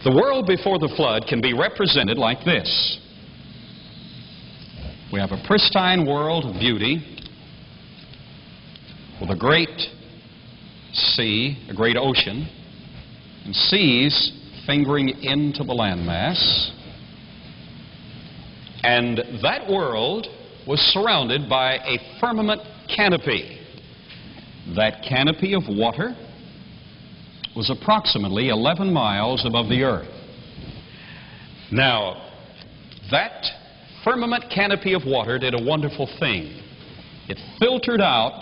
The world before the flood can be represented like this. We have a pristine world of beauty with a great sea, a great ocean, and seas fingering into the landmass. And that world was surrounded by a firmament canopy. That canopy of water was approximately 11 miles above the earth. Now, that firmament canopy of water did a wonderful thing. It filtered out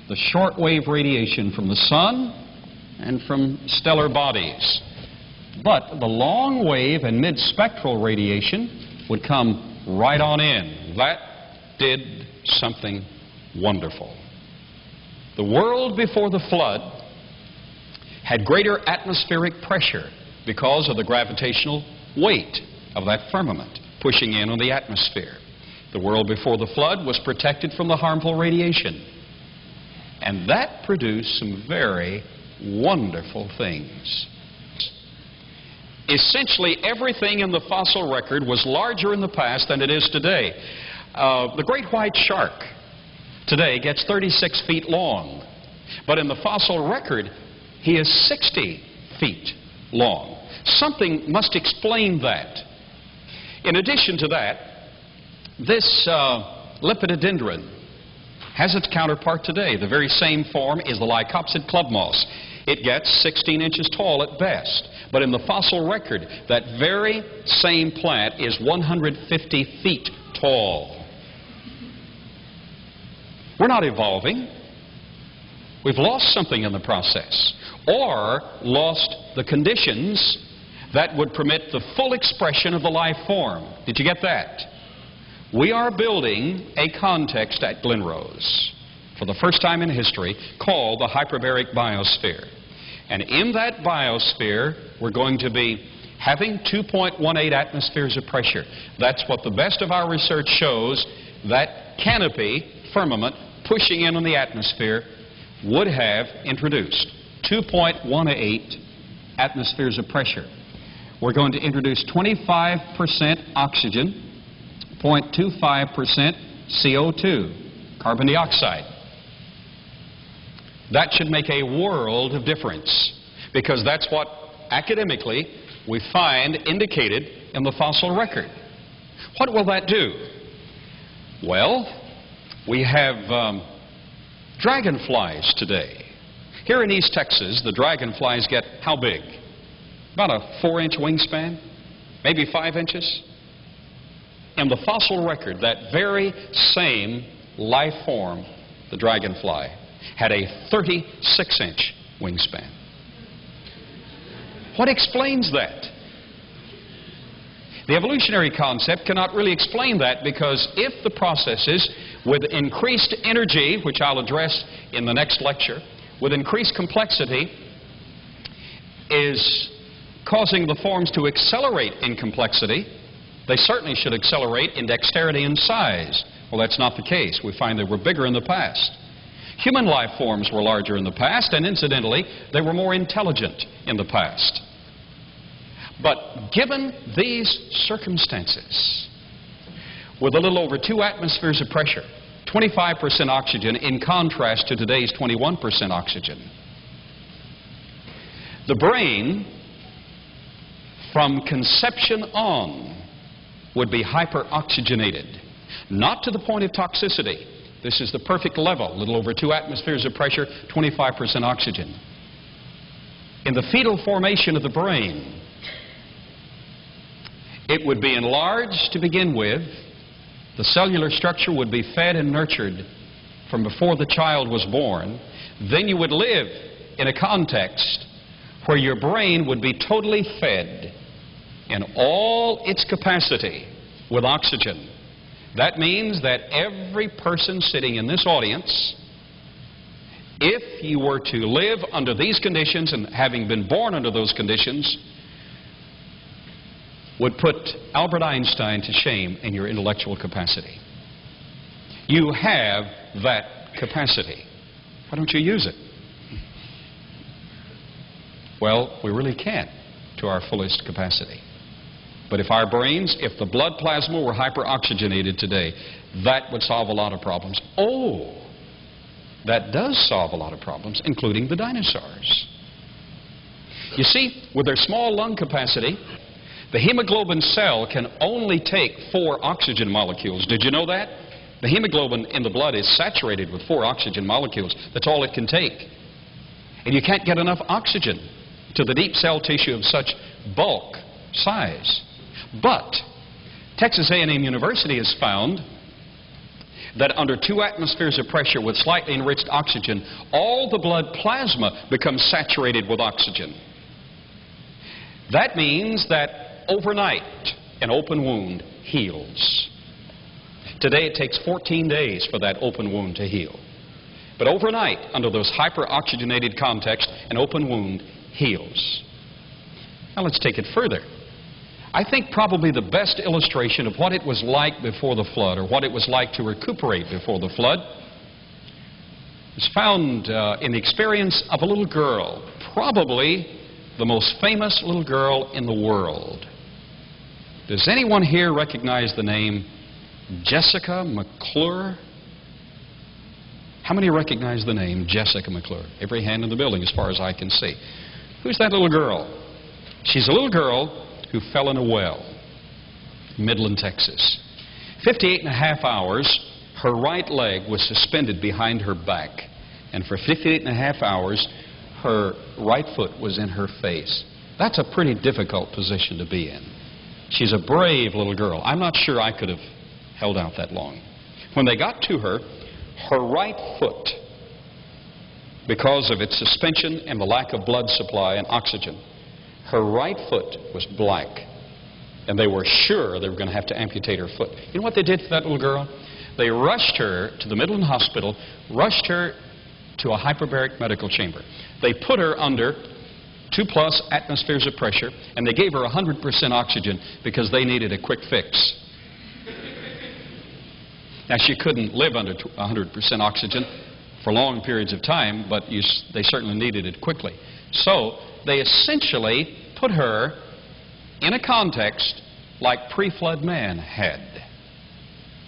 the shortwave radiation from the sun and from stellar bodies. But the long wave and mid-spectral radiation would come right on in. That did something wonderful. The world before the flood had greater atmospheric pressure because of the gravitational weight of that firmament pushing in on the atmosphere. The world before the flood was protected from the harmful radiation. And that produced some very wonderful things. Essentially, everything in the fossil record was larger in the past than it is today. The great white shark today gets 36 feet long, but in the fossil record, he is 60 feet long. Something must explain that. In addition to that, this lepidodendron has its counterpart today. The very same form is the lycopsid club moss. It gets 16 inches tall at best. But in the fossil record, that very same plant is 150 feet tall. We're not evolving. We've lost something in the process, or lost the conditions that would permit the full expression of the life form. Did you get that? We are building a context at Glen Rose for the first time in history called the hyperbaric biosphere. And in that biosphere, we're going to be having 2.18 atmospheres of pressure. That's what the best of our research shows. That canopy, firmament, pushing in on the atmosphere would have introduced 2.18 atmospheres of pressure. We're going to introduce 25% oxygen, 0.25% CO2, carbon dioxide. That should make a world of difference, because that's what academically we find indicated in the fossil record. What will that do? Well, we have dragonflies today. Here in East Texas, the dragonflies get how big? About a 4-inch wingspan, maybe 5 inches. In the fossil record, that very same life form, the dragonfly, had a 36-inch wingspan. What explains that? The evolutionary concept cannot really explain that, because if the processes with increased energy, which I'll address in the next lecture, with increased complexity, is causing the forms to accelerate in complexity, they certainly should accelerate in dexterity and size. Well, that's not the case. We find they were bigger in the past. Human life forms were larger in the past, and incidentally, they were more intelligent in the past. But given these circumstances, with a little over 2 atmospheres of pressure, 25% oxygen in contrast to today's 21% oxygen, the brain, from conception on, would be hyperoxygenated. Not to the point of toxicity. This is the perfect level, a little over 2 atmospheres of pressure, 25% oxygen. In the fetal formation of the brain, it would be enlarged to begin with. The cellular structure would be fed and nurtured from before the child was born. Then you would live in a context where your brain would be totally fed in all its capacity with oxygen. That means that every person sitting in this audience, if you were to live under these conditions and having been born under those conditions, would put Albert Einstein to shame in your intellectual capacity. You have that capacity. Why don't you use it? Well, we really can't, to our fullest capacity. But if our brains, if the blood plasma were hyperoxygenated today, that would solve a lot of problems. Oh, that does solve a lot of problems, including the dinosaurs. You see, with their small lung capacity, the hemoglobin cell can only take 4 oxygen molecules. Did you know that? The hemoglobin in the blood is saturated with 4 oxygen molecules. That's all it can take. And you can't get enough oxygen to the deep cell tissue of such bulk, size. But Texas A&M University has found that under 2 atmospheres of pressure with slightly enriched oxygen, all the blood plasma becomes saturated with oxygen. That means that overnight, an open wound heals. Today it takes 14 days for that open wound to heal. But overnight, under those hyperoxygenated contexts, an open wound heals. Now let's take it further. I think probably the best illustration of what it was like before the flood, or what it was like to recuperate before the flood, is found in the experience of a little girl, probably the most famous little girl in the world. Does anyone here recognize the name Jessica McClure? How many recognize the name Jessica McClure? Every hand in the building as far as I can see. Who's that little girl? She's a little girl who fell in a well, Midland, Texas. 58.5 hours, her right leg was suspended behind her back. And for 58.5 hours, her right foot was in her face. That's a pretty difficult position to be in. She's a brave little girl. I'm not sure I could have held out that long. When they got to her, her right foot, because of its suspension and the lack of blood supply and oxygen, her right foot was black. And they were sure they were going to have to amputate her foot. You know what they did to that little girl? They rushed her to the Midland Hospital, rushed her to a hyperbaric medical chamber. They put her under 2+ atmospheres of pressure, and they gave her 100% oxygen because they needed a quick fix. Now, she couldn't live under 100% oxygen for long periods of time, but they certainly needed it quickly. So they essentially put her in a context like pre-flood man had.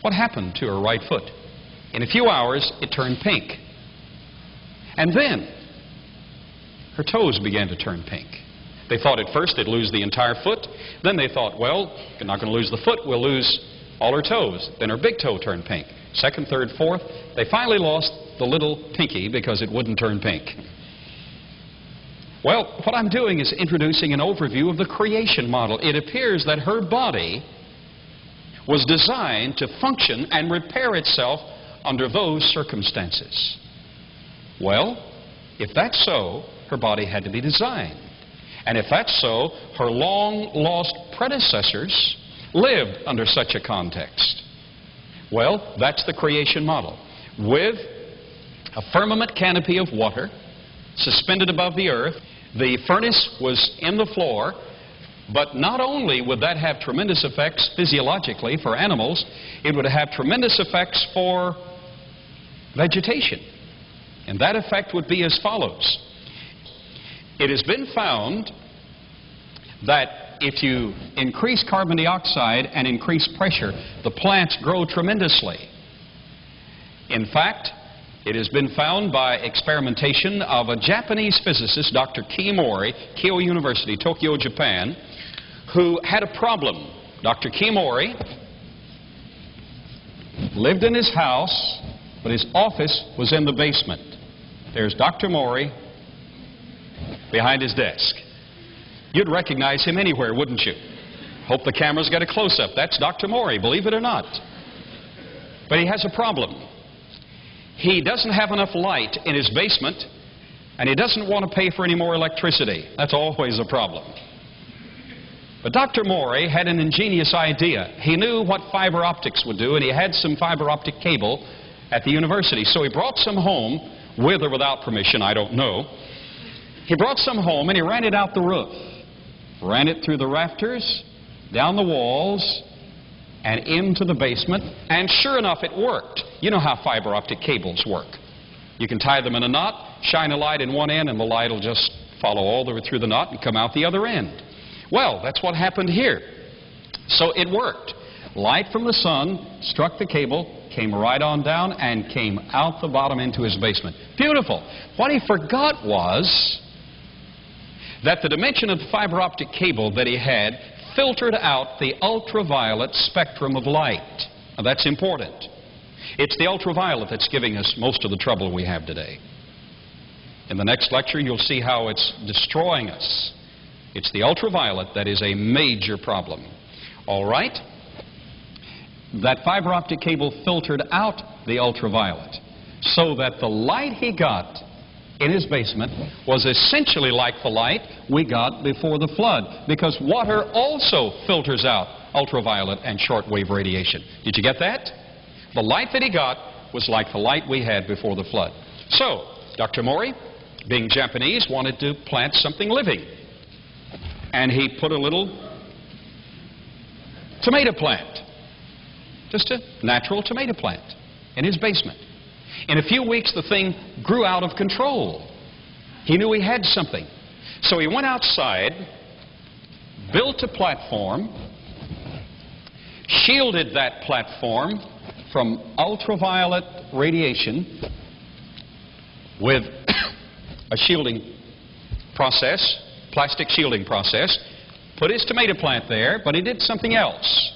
What happened to her right foot? In a few hours, it turned pink. And then her toes began to turn pink. They thought at first they'd lose the entire foot. Then they thought, well, we're not going to lose the foot, we'll lose all her toes. Then her big toe turned pink. Second, third, fourth. They finally lost the little pinky because it wouldn't turn pink. Well, what I'm doing is introducing an overview of the creation model. It appears that her body was designed to function and repair itself under those circumstances. Well, if that's so, her body had to be designed. And if that's so, her long-lost predecessors lived under such a context. Well, that's the creation model. With a firmament canopy of water suspended above the earth, the furnace was in the floor, but not only would that have tremendous effects physiologically for animals, it would have tremendous effects for vegetation. And that effect would be as follows. It has been found that if you increase carbon dioxide and increase pressure, the plants grow tremendously. In fact, it has been found by experimentation of a Japanese physicist, Dr. Kimori, Keio University, Tokyo, Japan, who had a problem. Dr. Kimori lived in his house, but his office was in the basement. There's Dr. Mori behind his desk. You'd recognize him anywhere, wouldn't you? Hope the cameras get a close-up. That's Dr. Mori, believe it or not. But he has a problem. He doesn't have enough light in his basement, and he doesn't want to pay for any more electricity. That's always a problem. But Dr. Mori had an ingenious idea. He knew what fiber optics would do, and he had some fiber optic cable at the university. So he brought some home, with or without permission, I don't know. He brought some home, and he ran it out the roof. Ran it through the rafters, down the walls, and into the basement, and sure enough, it worked. You know how fiber optic cables work. You can tie them in a knot, shine a light in one end, and the light will just follow all the way through the knot and come out the other end. Well, that's what happened here. So it worked. Light from the sun struck the cable, came right on down, and came out the bottom into his basement. Beautiful. What he forgot was that the dimension of the fiber optic cable that he had filtered out the ultraviolet spectrum of light. Now, that's important. It's the ultraviolet that's giving us most of the trouble we have today. In the next lecture, you'll see how it's destroying us. It's the ultraviolet that is a major problem. All right? That fiber optic cable filtered out the ultraviolet so that the light he got in his basement was essentially like the light we got before the flood, because water also filters out ultraviolet and shortwave radiation. Did you get that? The light that he got was like the light we had before the flood. So, Dr. Mori, being Japanese, wanted to plant something living. And he put a little tomato plant, just a natural tomato plant, in his basement. In a few weeks, the thing grew out of control. He knew he had something. So he went outside, built a platform, shielded that platform from ultraviolet radiation with a shielding process, plastic shielding process, put his tomato plant there, but he did something else.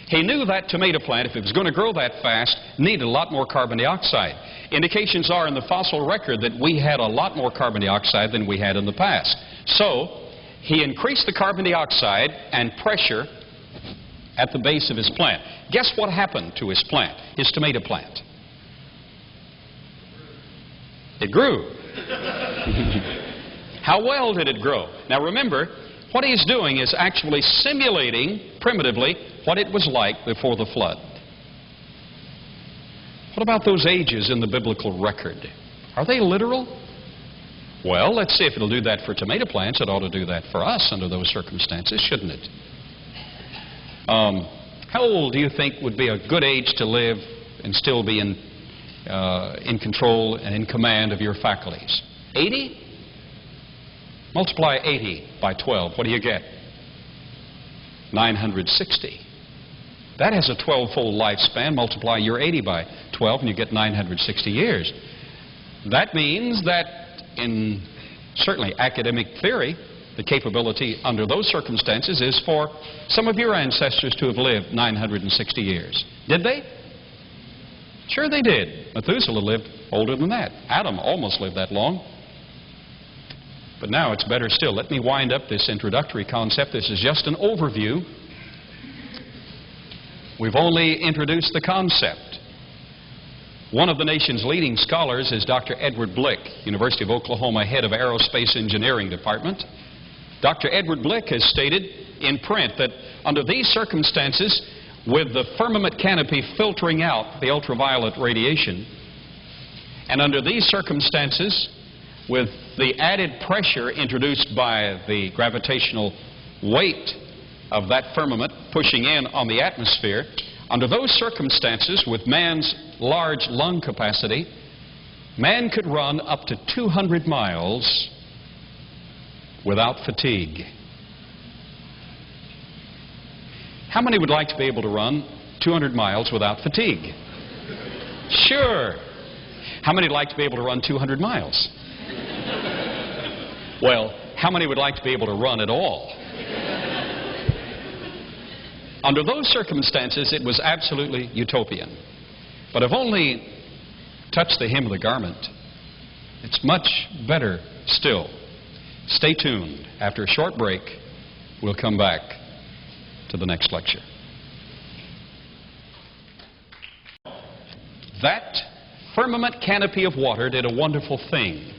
He knew that tomato plant, if it was going to grow that fast, needed a lot more carbon dioxide. Indications are in the fossil record that we had a lot more carbon dioxide than we had in the past. So he increased the carbon dioxide and pressure at the base of his plant. Guess what happened to his plant, his tomato plant? It grew. How well did it grow? Now remember, what he's doing is actually simulating primitively what it was like before the flood. What about those ages in the biblical record? Are they literal? Well, let's see if it'll do that for tomato plants. It ought to do that for us under those circumstances, shouldn't it? How old do you think would be a good age to live and still be in control and in command of your faculties? 80? Multiply 80 by 12. What do you get? 960. That has a 12-fold lifespan. Multiply your 80 by 12 and you get 960 years. That means that in certainly academic theory, the capability under those circumstances is for some of your ancestors to have lived 960 years. Did they? Sure they did. Methuselah lived older than that. Adam almost lived that long. But now it's better still. Let me wind up this introductory concept. This is just an overview. We've only introduced the concept. One of the nation's leading scholars is Dr. Edward Blick, University of Oklahoma, head of Aerospace Engineering Department. Dr. Edward Blick has stated in print that under these circumstances, with the firmament canopy filtering out the ultraviolet radiation, and under these circumstances, with the added pressure introduced by the gravitational weight of that firmament pushing in on the atmosphere, under those circumstances, with man's large lung capacity, man could run up to 200 miles without fatigue. How many would like to be able to run 200 miles without fatigue? Sure. How many would like to be able to run 200 miles? Well, how many would like to be able to run at all? Under those circumstances, it was absolutely utopian. But I've only touched the hem of the garment. It's much better still. Stay tuned. After a short break, we'll come back to the next lecture. That firmament canopy of water did a wonderful thing.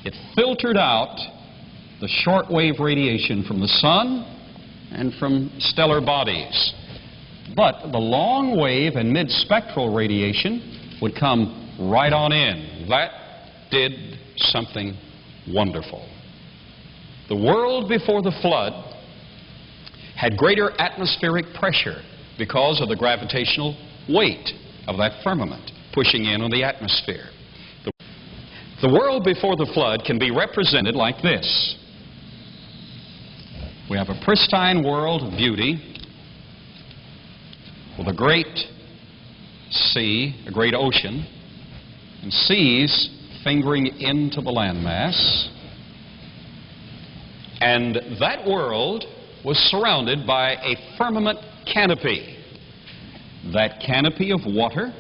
It filtered out the shortwave radiation from the sun and from stellar bodies. But the long wave and mid-spectral radiation would come right on in. That did something wonderful. The world before the flood had greater atmospheric pressure because of the gravitational weight of that firmament pushing in on the atmosphere. The world before the flood can be represented like this. We have a pristine world of beauty with a great sea, a great ocean, and seas fingering into the landmass. And that world was surrounded by a firmament canopy. That canopy of water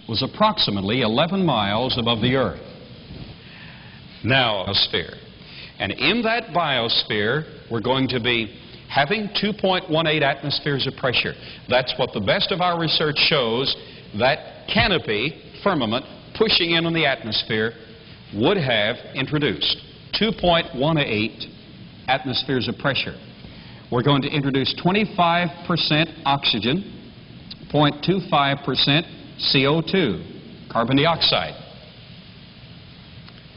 was approximately 11 miles above the earth. Now, biosphere. And in that biosphere, we're going to be having 2.18 atmospheres of pressure. That's what the best of our research shows. That canopy, firmament, pushing in on the atmosphere would have introduced 2.18 atmospheres of pressure. We're going to introduce 25% oxygen, 0.25% CO2, carbon dioxide.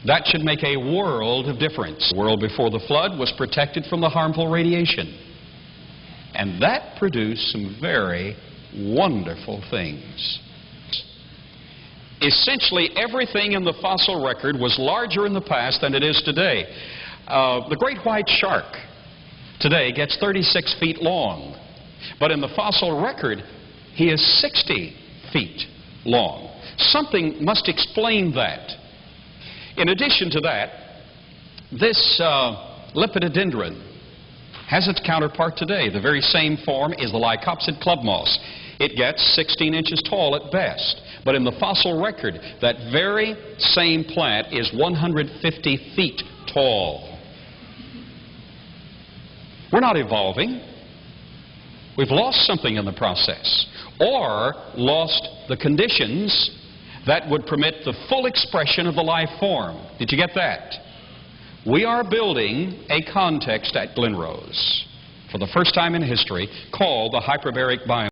That should make a world of difference. The world before the flood was protected from the harmful radiation. And that produced some very wonderful things. Essentially, everything in the fossil record was larger in the past than it is today. The great white shark today gets 36 feet long. But in the fossil record, he is 60 feet long. Something must explain that. In addition to that, this lepidodendron has its counterpart today. The very same form is the Lycopsid club moss. It gets 16 inches tall at best. But in the fossil record, that very same plant is 150 feet tall. We're not evolving. We've lost something in the process, or lost the conditions that would permit the full expression of the life form. Did you get that? We are building a context at Glen Rose for the first time in history called the hyperbaric biome.